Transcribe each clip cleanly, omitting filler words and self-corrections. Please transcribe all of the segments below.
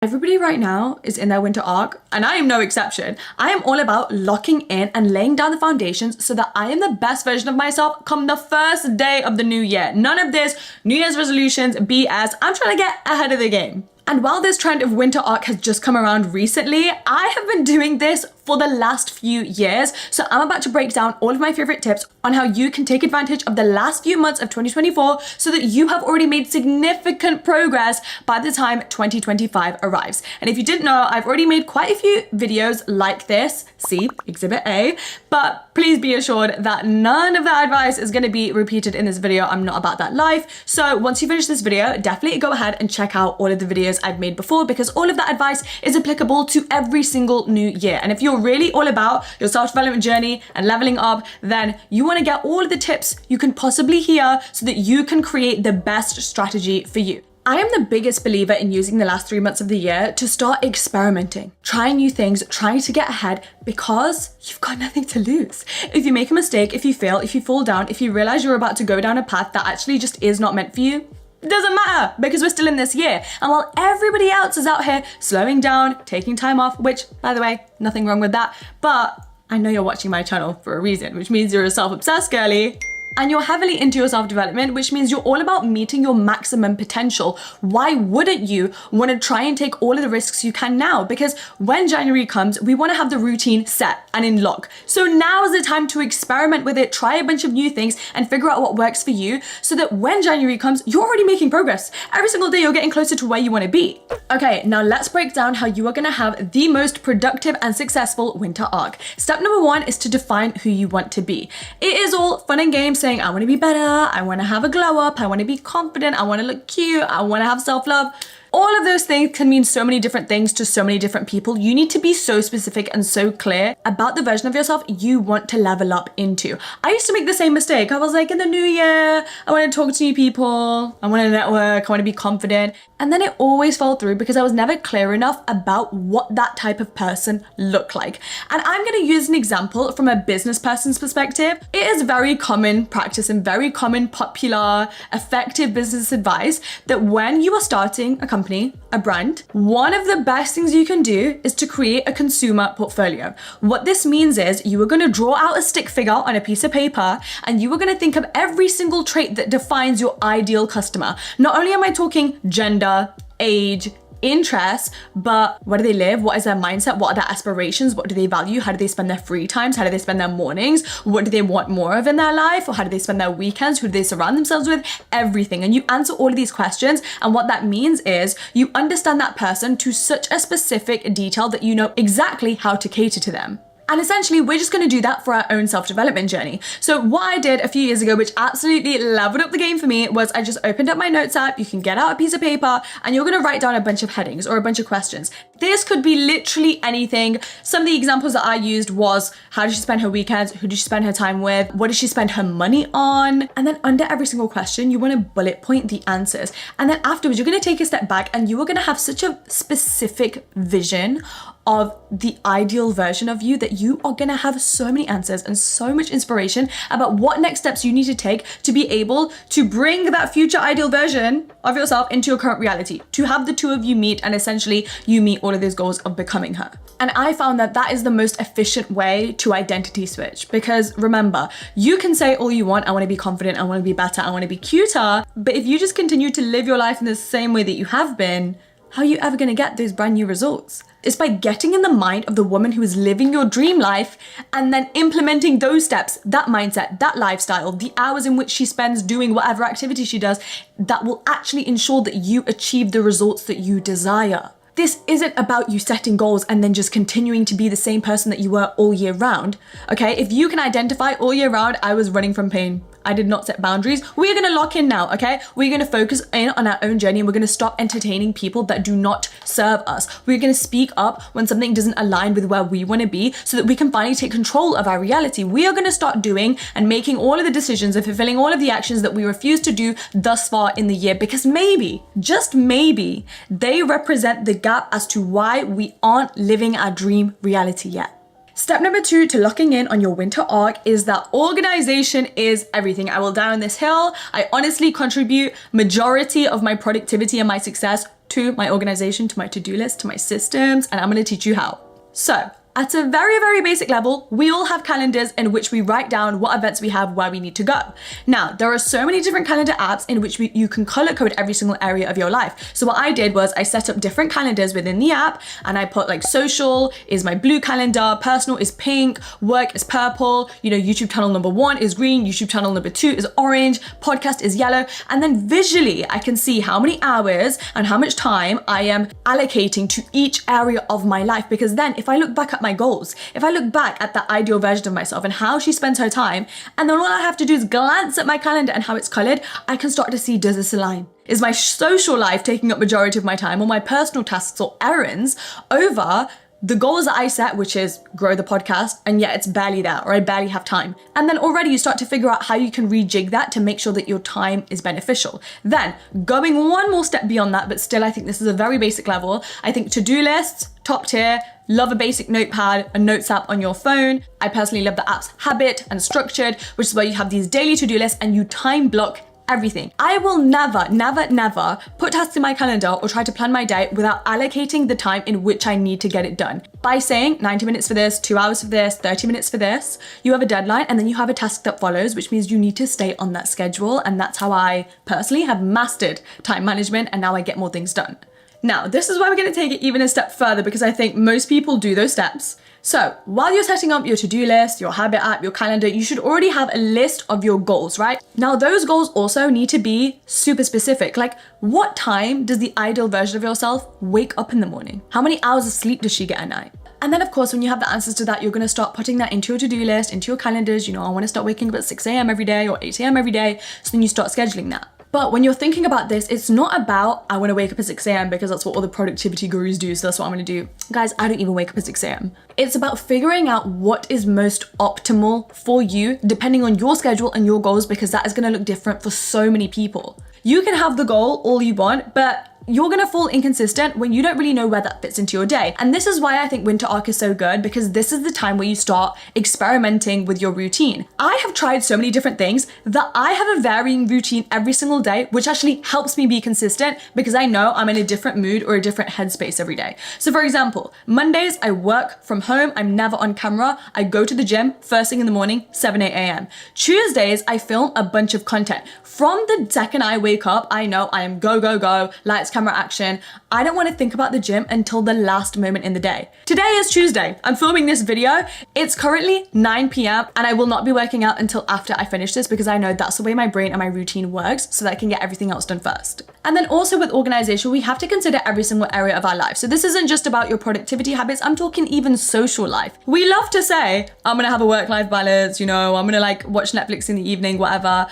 Everybody right now is in their winter arc, and I am no exception. I am all about locking in and laying down the foundations so that I am the best version of myself come the first day of the new year. None of this New Year's resolutions, BS. I'm trying to get ahead of the game. And while this trend of winter arc has just come around recently, I have been doing this for the last few years. So I'm about to break down all of my favorite tips on how you can take advantage of the last few months of 2024 so that you have already made significant progress by the time 2025 arrives. And if you didn't know, I've already made quite a few videos like this, see Exhibit A, but please be assured that none of that advice is going to be repeated in this video. I'm not about that life. So once you finish this video, definitely go ahead and check out all of the videos I've made before, because all of that advice is applicable to every single new year. And if you're really all about your self-development journey and leveling up, then you want to get all of the tips you can possibly hear so that you can create the best strategy for you. I am the biggest believer in using the last 3 months of the year to start experimenting, trying new things, trying to get ahead, because you've got nothing to lose. If you make a mistake, if you fail, if you fall down, if you realize you're about to go down a path that actually just is not meant for you, it doesn't matter, because we're still in this year. And while everybody else is out here slowing down, taking time off, which, by the way, nothing wrong with that, but I know you're watching my channel for a reason, which means you're a self-obsessed girly. And you're heavily into your self-development, which means you're all about meeting your maximum potential. Why wouldn't you want to try and take all of the risks you can now? Because when January comes, we want to have the routine set and in lock. So now is the time to experiment with it, try a bunch of new things and figure out what works for you so that when January comes, you're already making progress. Every single day you're getting closer to where you want to be. Okay, now let's break down how you are going to have the most productive and successful winter arc. Step number 1 is to define who you want to be. It is all fun and games saying, I want to be better, I want to have a glow up, I want to be confident, I want to look cute, I want to have self-love. All of those things can mean so many different things to so many different people. You need to be so specific and so clear about the version of yourself you want to level up into. I used to make the same mistake. I was like, in the new year, I want to talk to new people, I want to network, I want to be confident. And then it always fell through because I was never clear enough about what that type of person looked like. And I'm going to use an example from a business person's perspective. It is very common practice and very common, popular, effective business advice that when you are starting a company, a brand, one of the best things you can do is to create a consumer portfolio. What this means is you are going to draw out a stick figure on a piece of paper and you are going to think of every single trait that defines your ideal customer. Not only am I talking gender, age, interests, but where do they live? What is their mindset? What are their aspirations? What do they value? How do they spend their free times? How do they spend their mornings? What do they want more of in their life? Or how do they spend their weekends? Who do they surround themselves with? Everything. And you answer all of these questions. And what that means is you understand that person to such a specific detail that you know exactly how to cater to them. And essentially, we're just going to do that for our own self-development journey. So what I did a few years ago, which absolutely leveled up the game for me, was I just opened up my notes app. You can get out a piece of paper and you're going to write down a bunch of headings or a bunch of questions. This could be literally anything. Some of the examples that I used was, how did she spend her weekends? Who did she spend her time with? What did she spend her money on? And then under every single question, you want to bullet point the answers. And then afterwards, you're going to take a step back and you are going to have such a specific vision of the ideal version of you that you are gonna have so many answers and so much inspiration about what next steps you need to take to be able to bring that future ideal version of yourself into your current reality, to have the two of you meet and essentially you meet all of those goals of becoming her. And I found that that is the most efficient way to identity switch, because remember, you can say all you want, I want to be confident, I want to be better, I want to be cuter, but if you just continue to live your life in the same way that you have been, how are you ever going to get those brand new results? It's by getting in the mind of the woman who is living your dream life and then implementing those steps, that mindset, that lifestyle, the hours in which she spends doing whatever activity she does, that will actually ensure that you achieve the results that you desire. This isn't about you setting goals and then just continuing to be the same person that you were all year round. Okay, if you can identify all year round, I was running from pain, I did not set boundaries, we're gonna lock in now, okay? We're gonna focus in on our own journey and we're gonna stop entertaining people that do not serve us. We're gonna speak up when something doesn't align with where we wanna be so that we can finally take control of our reality. We are gonna start doing and making all of the decisions and fulfilling all of the actions that we refuse to do thus far in the year, because maybe, just maybe, they represent the gap as to why we aren't living our dream reality yet. Step number 2 to locking in on your winter arc is that organization is everything. I will die on this hill. I honestly contribute majority of my productivity and my success to my organization, to my to-do list, to my systems, and I'm gonna teach you how. So, at a very, very basic level, we all have calendars in which we write down what events we have, where we need to go. Now, there are so many different calendar apps in which you can color code every single area of your life. So what I did was I set up different calendars within the app, and I put like social is my blue calendar, personal is pink, work is purple, YouTube channel number 1 is green, YouTube channel number 2 is orange, podcast is yellow. And then visually, I can see how many hours and how much time I am allocating to each area of my life. Because then if I look back at my goals, if I look back at the ideal version of myself and how she spends her time, and then all I have to do is glance at my calendar and how it's colored, I can start to see, does this align? Is my social life taking up majority of my time, or my personal tasks or errands over the goals that I set, which is grow the podcast, and yet it's barely there, or I barely have time. And then already you start to figure out how you can rejig that to make sure that your time is beneficial. Then going one more step beyond that, but still I think this is a very basic level, I think to-do lists, top tier, love a basic notepad, a notes app on your phone. I personally love the apps Habit and Structured, which is where you have these daily to-do lists and you time block everything. I will never put tasks in my calendar or try to plan my day without allocating the time in which I need to get it done. By saying 90 minutes for this, 2 hours for this, 30 minutes for this, you have a deadline and then you have a task that follows, which means you need to stay on that schedule. And that's how I personally have mastered time management, and now I get more things done. Now, this is why we're going to take it even a step further, because I think most people do those steps. So while you're setting up your to-do list, your habit app, your calendar, you should already have a list of your goals, right? Now, those goals also need to be super specific. Like, what time does the ideal version of yourself wake up in the morning? How many hours of sleep does she get at night? And then of course, when you have the answers to that, you're going to start putting that into your to-do list, into your calendars. I want to start waking up at 6 a.m. every day or 8 a.m. every day. So then you start scheduling that. But when you're thinking about this, it's not about, I want to wake up at 6 a.m. because that's what all the productivity gurus do, so that's what I'm going to do. Guys, I don't even wake up at 6 a.m. It's about figuring out what is most optimal for you, depending on your schedule and your goals, because that is going to look different for so many people. You can have the goal all you want, but you're gonna fall inconsistent when you don't really know where that fits into your day. And this is why I think winter arc is so good, because this is the time where you start experimenting with your routine. I have tried so many different things that I have a varying routine every single day, which actually helps me be consistent because I know I'm in a different mood or a different headspace every day. So for example, Mondays, I work from home, I'm never on camera, I go to the gym first thing in the morning, 7, 8 a.m. Tuesdays, I film a bunch of content. From the second I wake up, I know I am go, go, go, lights, camera, action. I don't want to think about the gym until the last moment in the day. Today is Tuesday. I'm filming this video. It's currently 9 p.m. and I will not be working out until after I finish this because I know that's the way my brain and my routine works, so that I can get everything else done first. And then also with organization, we have to consider every single area of our life. So this isn't just about your productivity habits. I'm talking even social life. We love to say, I'm going to have a work-life balance, I'm going to watch Netflix in the evening, whatever.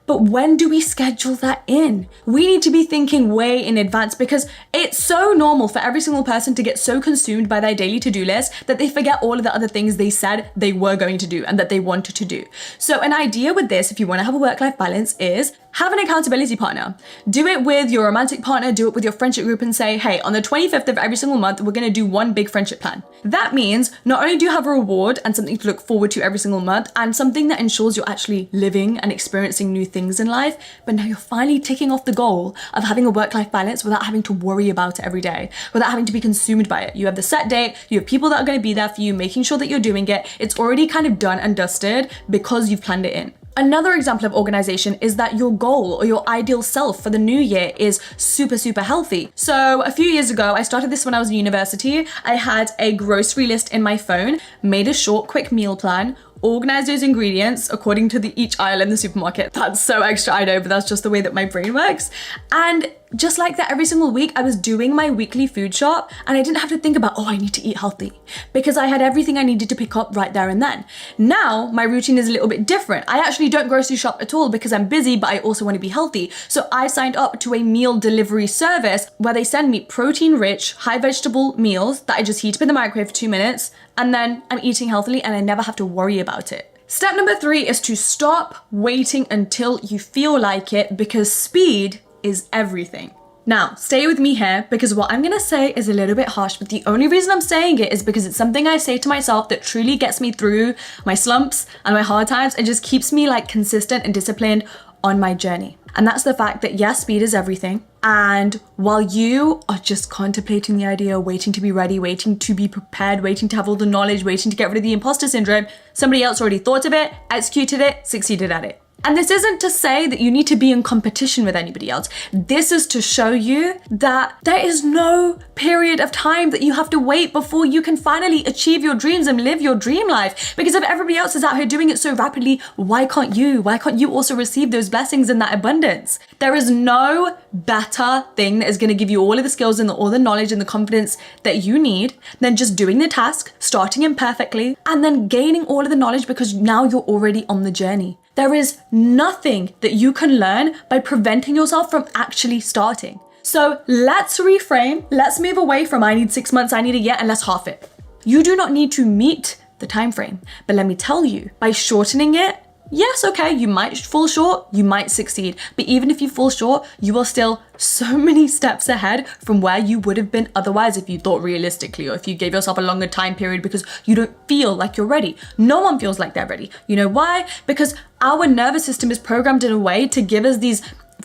But when do we schedule that in? We need to be thinking way in advance because it's so normal for every single person to get so consumed by their daily to-do list that they forget all of the other things they said they were going to do and that they wanted to do. So an idea with this, if you want to have a work-life balance, is have an accountability partner. Do it with your romantic partner, do it with your friendship group and say, hey, on the 25th of every single month, we're going to do one big friendship plan. That means not only do you have a reward and something to look forward to every single month and something that ensures you're actually living and experiencing new things in life, but now you're finally ticking off the goal of having a work-life balance without having to worry about it every day, without having to be consumed by it. You have the set date, you have people that are going to be there for you, making sure that you're doing it. It's already kind of done and dusted because you've planned it in. Another example of organization is that your goal or your ideal self for the new year is super, super healthy. So a few years ago, I started this when I was in university. I had a grocery list in my phone, made a short, quick meal plan, organize those ingredients according to each aisle in the supermarket. That's so extra, I know, but that's just the way that my brain works. And just like that, every single week I was doing my weekly food shop and I didn't have to think about, I need to eat healthy because I had everything I needed to pick up right there and then. Now my routine is a little bit different. I actually don't grocery shop at all because I'm busy, but I also want to be healthy. So I signed up to a meal delivery service where they send me protein-rich, high vegetable meals that I just heat up in the microwave for 2 minutes and then I'm eating healthily and I never have to worry about it. Step number 3 is to stop waiting until you feel like it because speed is everything. Now, stay with me here because what I'm gonna say is a little bit harsh, but the only reason I'm saying it is because it's something I say to myself that truly gets me through my slumps and my hard times and just keeps me consistent and disciplined on my journey. And that's the fact that yes, speed is everything. And while you are just contemplating the idea, waiting to be ready, waiting to be prepared, waiting to have all the knowledge, waiting to get rid of the imposter syndrome, somebody else already thought of it, executed it, succeeded at it. And this isn't to say that you need to be in competition with anybody else. This is to show you that there is no period of time that you have to wait before you can finally achieve your dreams and live your dream life. Because if everybody else is out here doing it so rapidly, why can't you? Why can't you also receive those blessings and that abundance? There is no better thing that is going to give you all of the skills and all the knowledge and the confidence that you need than just doing the task, starting imperfectly, and then gaining all of the knowledge because now you're already on the journey. There is nothing that you can learn by preventing yourself from actually starting. So let's reframe, let's move away from I need 6 months, I need a year, and let's half it. You do not need to meet the time frame, but let me tell you, by shortening it, yes, okay, you might fall short, you might succeed, but even if you fall short, you are still so many steps ahead from where you would have been otherwise if you thought realistically, or if you gave yourself a longer time period because you don't feel like you're ready. No one feels like they're ready. You know why? Because our nervous system is programmed in a way to give us these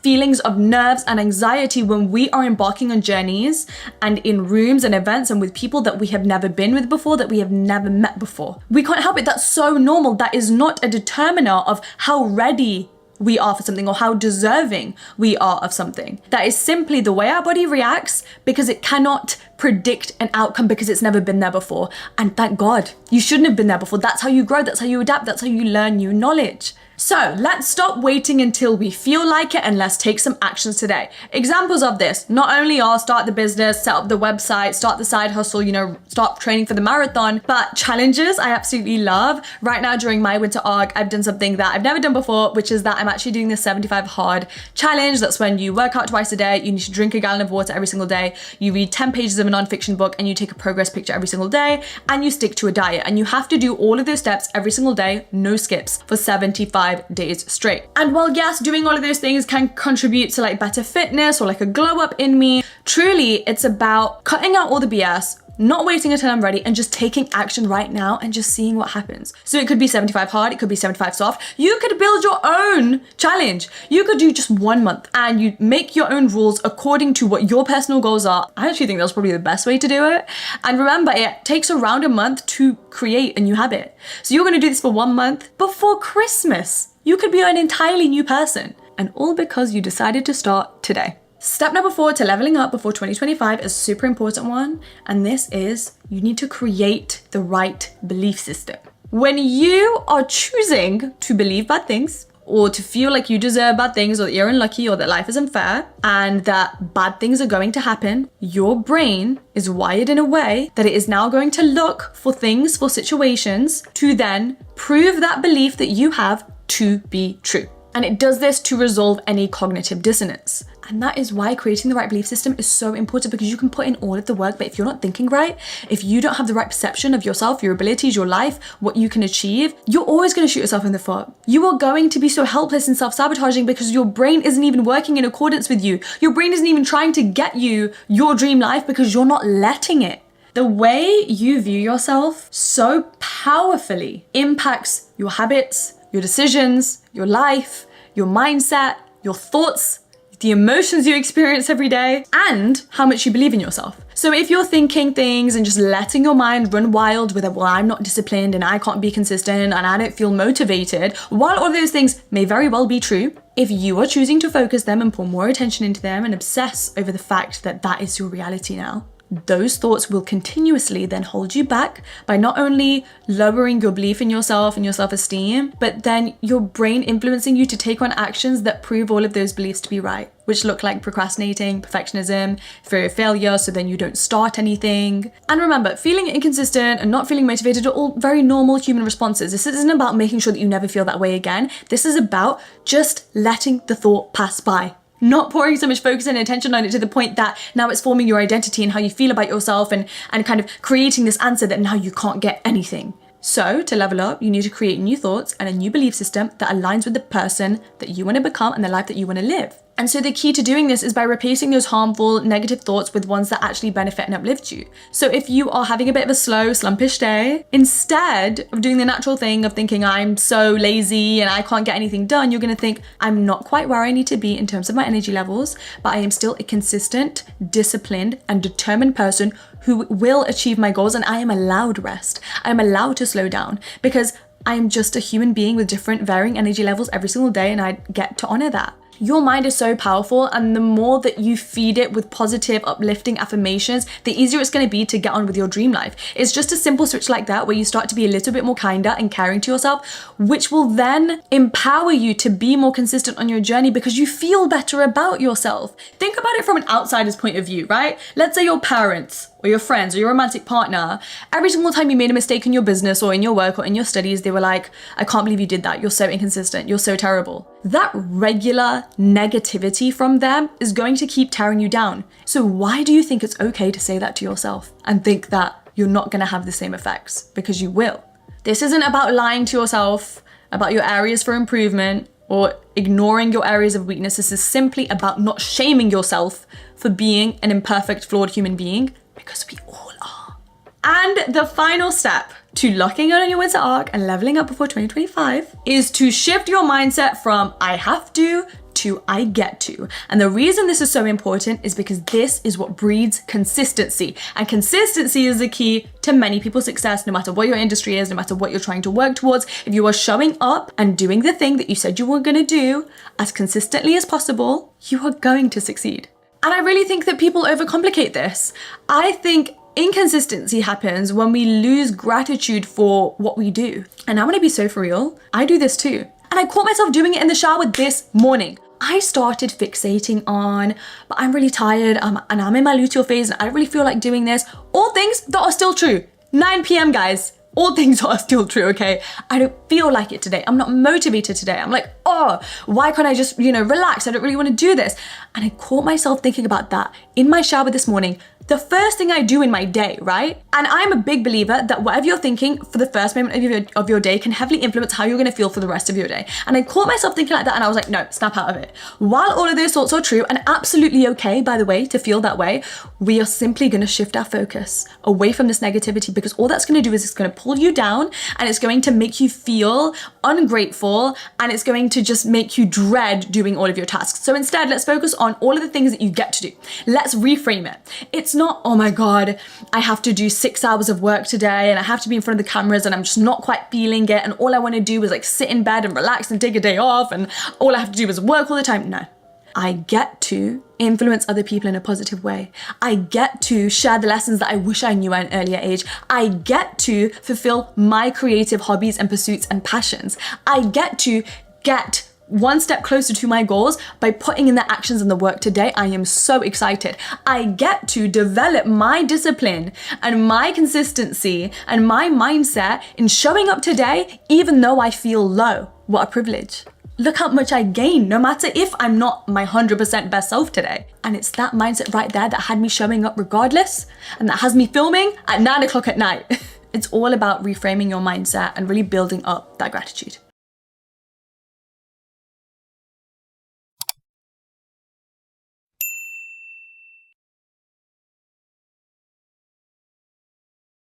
feelings of nerves and anxiety when we are embarking on journeys and in rooms and events and with people that we have never been with before, that we have never met before. We can't help it. That's so normal. That is not a determiner of how ready we are for something or how deserving we are of something. That is simply the way our body reacts because it cannot predict an outcome because it's never been there before. And thank God, you shouldn't have been there before. That's how you grow, that's how you adapt, that's how you learn new knowledge. So let's stop waiting until we feel like it and let's take some actions today. Examples of this not only are start the business, set up the website, start the side hustle, start training for the marathon, but challenges I absolutely love. Right now during my winter arc, I've done something that I've never done before, which is that I'm actually doing the 75 hard challenge. That's when you work out twice a day, you need to drink a gallon of water every single day, you read 10 pages of a non-fiction book, and you take a progress picture every single day, and you stick to a diet. And you have to do all of those steps every single day, no skips, for 75 days straight. And while yes, doing all of those things can contribute to like better fitness or like a glow up in me, truly it's about cutting out all the BS, not waiting until I'm ready, and just taking action right now and just seeing what happens. So it could be 75 hard, it could be 75 soft. You could build your own challenge. You could do just 1 month and you make your own rules according to what your personal goals are. I actually think that's probably the best way to do it. And remember, it takes around a month to create a new habit. So you're gonna do this for 1 month. Before Christmas, you could be an entirely new person. And all because you decided to start today. Step number 4 to leveling up before 2025 is a super important one. And this is you need to create the right belief system. When you are choosing to believe bad things, or to feel like you deserve bad things, or that you're unlucky, or that life is unfair, and that bad things are going to happen, your brain is wired in a way that it is now going to look for things, for situations, to then prove that belief that you have to be true. And it does this to resolve any cognitive dissonance. And that is why creating the right belief system is so important, because you can put in all of the work, but if you're not thinking right, if you don't have the right perception of yourself, your abilities, your life, what you can achieve, you're always going to shoot yourself in the foot. You are going to be so helpless and self-sabotaging because your brain isn't even working in accordance with you. Your brain isn't even trying to get you your dream life because you're not letting it. The way you view yourself so powerfully impacts your habits, your decisions, your life, your mindset, your thoughts, the emotions you experience every day, and how much you believe in yourself. So if you're thinking things and just letting your mind run wild with it, well, I'm not disciplined and I can't be consistent and I don't feel motivated, while all of those things may very well be true, if you are choosing to focus them and pour more attention into them and obsess over the fact that that is your reality now, those thoughts will continuously then hold you back by not only lowering your belief in yourself and your self-esteem, but then your brain influencing you to take on actions that prove all of those beliefs to be right, which look like procrastinating, perfectionism, fear of failure, so then you don't start anything. And remember, feeling inconsistent and not feeling motivated are all very normal human responses. This isn't about making sure that you never feel that way again. This is about just letting the thought pass by. Not pouring so much focus and attention on it to the point that now it's forming your identity and how you feel about yourself and kind of creating this answer that now you can't get anything. So to level up, you need to create new thoughts and a new belief system that aligns with the person that you want to become and the life that you want to live. And so the key to doing this is by replacing those harmful, negative thoughts with ones that actually benefit and uplift you. So if you are having a bit of a slow, slumpish day, instead of doing the natural thing of thinking I'm so lazy and I can't get anything done, you're gonna think I'm not quite where I need to be in terms of my energy levels, but I am still a consistent, disciplined, and determined person who will achieve my goals, and I am allowed rest. I am allowed to slow down because I am just a human being with different varying energy levels every single day, and I get to honor that. Your mind is so powerful, and the more that you feed it with positive, uplifting affirmations, the easier it's going to be to get on with your dream life. It's just a simple switch like that where you start to be a little bit more kinder and caring to yourself, which will then empower you to be more consistent on your journey because you feel better about yourself. Think about it from an outsider's point of view, right? Let's say your parents or your friends or your romantic partner, every single time you made a mistake in your business or in your work or in your studies, they were like, I can't believe you did that. You're so inconsistent. You're so terrible. That regular negativity from them is going to keep tearing you down. So why do you think it's okay to say that to yourself and think that you're not going to have the same effects? Because you will. This isn't about lying to yourself about your areas for improvement or ignoring your areas of weakness. This is simply about not shaming yourself for being an imperfect, flawed human being, because we all are. And the final step to locking in on your winter arc and leveling up before 2025 is to shift your mindset from I have to I get to. And the reason this is so important is because this is what breeds consistency. And consistency is the key to many people's success, no matter what your industry is, no matter what you're trying to work towards. If you are showing up and doing the thing that you said you were going to do as consistently as possible, you are going to succeed. And I really think that people overcomplicate this. I think inconsistency happens when we lose gratitude for what we do. And I'm gonna be so for real, I do this too. And I caught myself doing it in the shower this morning. I started fixating on, but I'm really tired and I'm in my luteal phase and I don't really feel like doing this. All things that are still true. 9 p.m. guys. All things are still true, okay? I don't feel like it today. I'm not motivated today. I'm like, oh, why can't I just, relax? I don't really want to do this. And I caught myself thinking about that in my shower this morning. The first thing I do in my day, right? And I'm a big believer that whatever you're thinking for the first moment of your day can heavily influence how you're gonna feel for the rest of your day. And I caught myself thinking like that and I was like, no, snap out of it. While all of those thoughts are true and absolutely okay, by the way, to feel that way, we are simply gonna shift our focus away from this negativity because all that's gonna do is it's gonna pull you down and it's going to make you feel ungrateful and it's going to just make you dread doing all of your tasks. So instead, let's focus on all of the things that you get to do. Let's reframe it. It's not, oh my God, I have to do 6 hours of work today and I have to be in front of the cameras and I'm just not quite feeling it and all I want to do is like sit in bed and relax and take a day off and all I have to do is work all the time. No. I get to influence other people in a positive way. I get to share the lessons that I wish I knew at an earlier age. I get to fulfill my creative hobbies and pursuits and passions. I get to get one step closer to my goals by putting in the actions and the work today. I am so excited. I get to develop my discipline and my consistency and my mindset in showing up today, even though I feel low. What a privilege. Look how much I gain, no matter if I'm not my 100% best self today. And it's that mindset right there that had me showing up regardless, and that has me filming at 9 o'clock at night. It's all about reframing your mindset and really building up that gratitude.